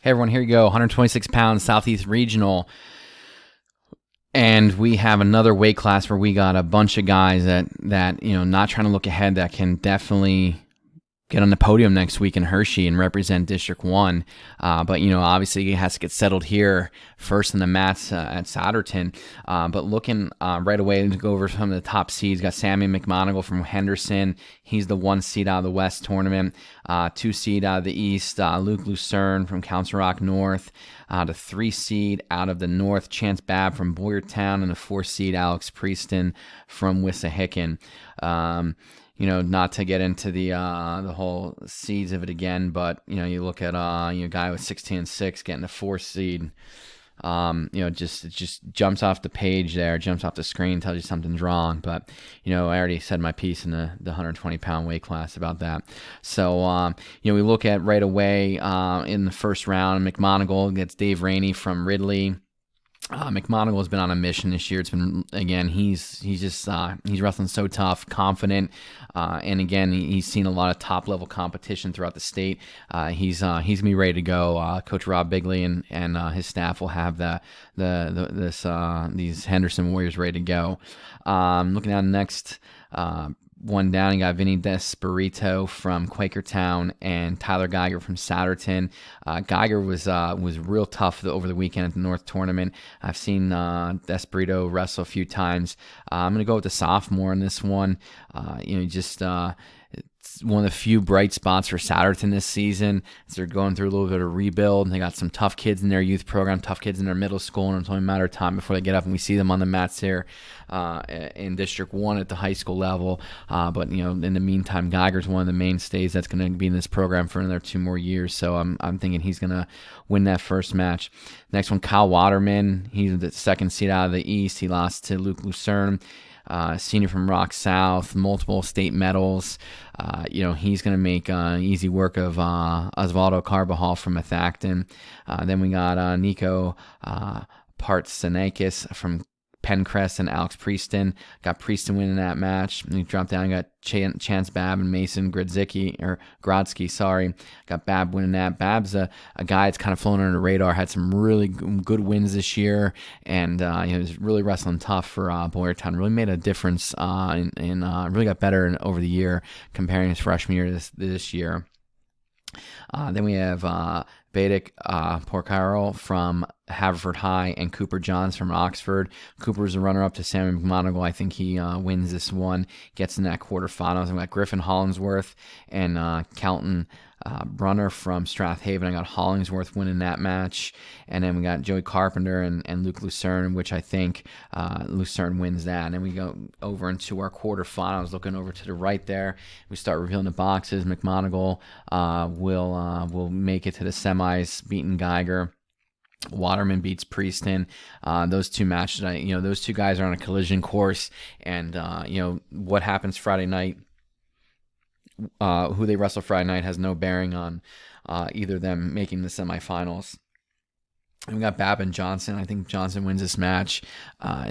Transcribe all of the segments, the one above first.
Hey everyone, here you go, 126 pounds Southeast Regional. And we have another weight class where we got a bunch of guys that not trying to look ahead, that can definitely get on the podium next week in Hershey and represent District 1. But, obviously it has to get settled here first in the mats at Souderton. But looking right away to go over some of the top seeds, got Sammy McMonigal from Henderson. He's the 1 seed out of the West tournament. 2 seed out of the East, Luke Lucerne from Council Rock North. The 3 seed out of the North, Chance Babb from Boyertown. And the 4 seed, Alex Prieston from Wissahickon. Not to get into the whole seeds of it again, but you look at a guy with 16-6 getting a 4 seed. It just jumps off the page there, jumps off the screen, tells you something's wrong. But I already said my piece in the 120-pound weight class about that. So we look at right away in the first round, McMonigal gets Dave Rainey from Ridley. McMonigal has been on a mission this year. It's been, again, he's wrestling so tough, confident, and again, he's seen a lot of top level competition throughout the state. He's gonna be ready to go. Coach Rob Bigley and his staff will have these Henderson Warriors ready to go. Looking at the next one down, you got Vinny Desperito from Quakertown and Tyler Geiger from Souderton. Geiger was real tough over the weekend at the North Tournament. I've seen Desperito wrestle a few times. I'm going to go with the sophomore in this one. It's one of the few bright spots for Souderton this season, as they're going through a little bit of rebuild. They got some tough kids in their youth program, tough kids in their middle school, and it's only a matter of time before they get up and we see them on the mats here in District 1 at the high school level. But in the meantime, Geiger's one of the mainstays that's going to be in this program for another 2 more years. So I'm thinking he's going to win that first match. Next one, Kyle Waterman. He's the 2nd seed out of the East. He lost to Luke Lucerne. Senior from Rock South, multiple state medals. He's going to make easy work of Osvaldo Carbajal from Methacton. Then we got Nico Partsanakis from Pencrest and Alex Prieston. Got Prieston winning that match. And he dropped down, got Chance Babb and Mason Grodzki. Got Babb winning that. Babb's a guy that's kind of flown under the radar, had some really good wins this year, and was really wrestling tough for Boyertown. Really made a difference and really got better over the year comparing his freshman year to this year. Then we have Vedic Porcaro from Haverford High and Cooper Johns from Oxford. Cooper's a runner-up to Sammy McMonigal. I think he wins this one, gets in that quarterfinals. I've got Griffin Hollingsworth and Kelton Brunner from Strathaven. I got Hollingsworth winning that match. And then we got Joey Carpenter and Luke Lucerne, which I think Lucerne wins that. And then we go over into our quarterfinals, looking over to the right there. We start revealing the boxes. McMonigal will make it to the semis, beating Geiger. Waterman beats Prieston. Those 2 matches, those 2 guys are on a collision course. And, what happens Friday night, who they wrestle Friday night has no bearing on either of them making the semifinals. And we got Babb and Johnson. I think Johnson wins this match.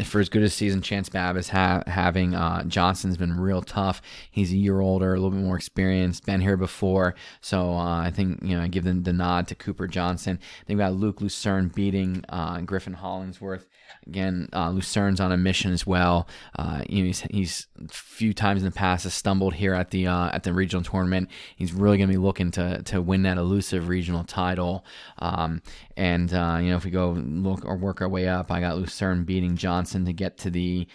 For as good a season Chance Babb is having, Johnson's been real tough. He's a year older, a little bit more experienced, been here before. So I think, I give them the nod to Cooper Johnson. Then we got Luke Lucerne beating Griffin Hollingsworth. Again, Lucerne's on a mission as well. He's a few times in the past has stumbled here at the regional tournament. He's really going to be looking to win that elusive regional title. If we go look or work our way up, I got Lucerne beating Johnson to get to the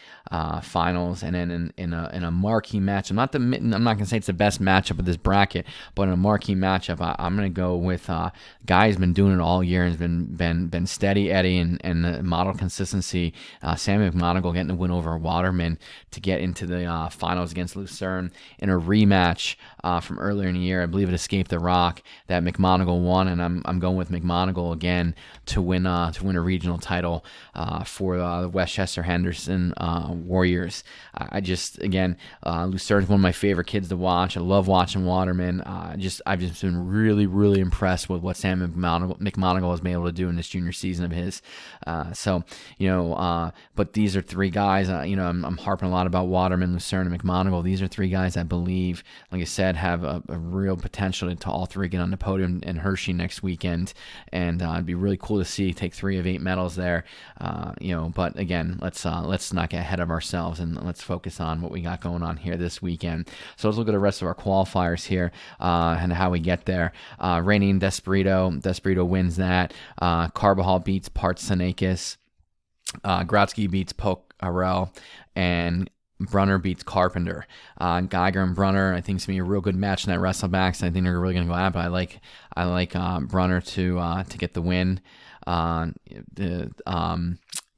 finals, and then in a marquee match. I'm not going to say it's the best matchup of this bracket, but in a marquee matchup, I'm going to go with a guy who's been doing it all year and has been steady Eddie and the model consistency. Sammy McMonigal getting the win over Waterman to get into the finals against Lucerne in a rematch from earlier in the year. I believe it escaped the Rock that McMonigal won, and I'm going with McMonigal again to win a regional title for the Westchester Henderson Warriors. Lucerne's one of my favorite kids to watch. I love watching Waterman. I've just been really, really impressed with what Sam McMonigal has been able to do in this junior season of his. But these are 3 guys. I'm harping a lot about Waterman, Lucerne, and McMonigal. These are 3 guys I believe, like I said, said, have a real potential to all three get on the podium in Hershey next weekend, and it'd be really cool to see take 3 of 8 medals there. But again, let's not get ahead of ourselves, and let's focus on what we got going on here this weekend. So let's look at the rest of our qualifiers here and how we get there. Reigning Desperito wins that. Carbajal beats Partsanakis. Grodzki beats Poke-Arel, and Brunner beats Carpenter. Geiger and Brunner, I think it's gonna be a real good match in that WrestleBacks. I think they're really gonna go at it. But I like Brunner to get the win. And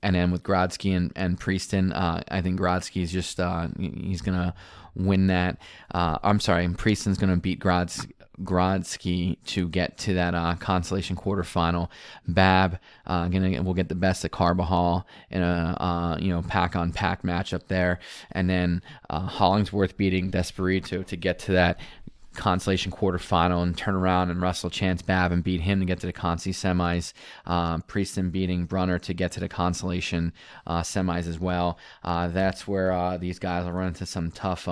then with Grodzki and Prieston, I think Grodzki's just he's gonna win that. I'm sorry, Prieston's gonna beat Grodzki to get to that consolation quarterfinal. Bab will get the best of Carbajal in a pack on pack matchup there, and then Hollingsworth beating Desperito to get to that consolation quarterfinal and turn around and wrestle Chance Bab and beat him to get to the consi semis. Prieston beating Brunner to get to the consolation semis as well. That's where these guys will run into some tough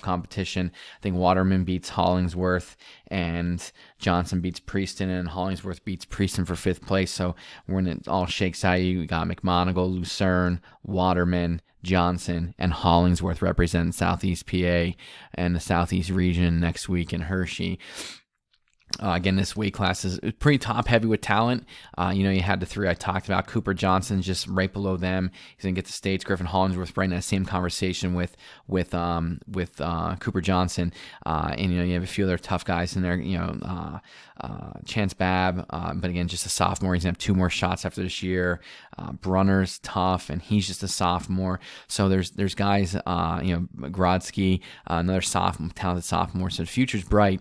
competition. I think Waterman beats Hollingsworth and Johnson beats Prieston, and Hollingsworth beats Prieston for 5th place. So when it all shakes out, you got McMonagle, Lucerne, Waterman, Johnson, and Hollingsworth representing Southeast PA and the Southeast region next week in Hershey. Again, this weight class is pretty top heavy with talent. You had the 3 I talked about. Cooper Johnson just right below them. He's gonna get the States. Griffin Hollingsworth right in that same conversation with Cooper Johnson. And you have a few other tough guys in there. Chance Bab, but again, just a sophomore. He's gonna have 2 more shots after this year. Brunner's tough, and he's just a sophomore. So there's guys. Grodzki, another talented sophomore. So the future's bright.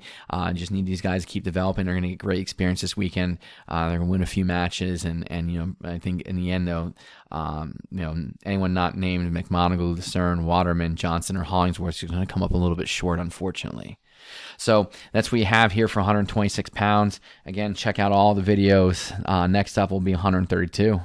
Just need these guys to keep developing. They're going to get great experience this weekend. They're going to win a few matches, and I think in the end though, anyone not named McMonagle, Lucerne, Waterman, Johnson, or Hollingsworth is going to come up a little bit short, unfortunately. So that's what you have here for 126 pounds. Again, check out all the videos. Next up will be 132.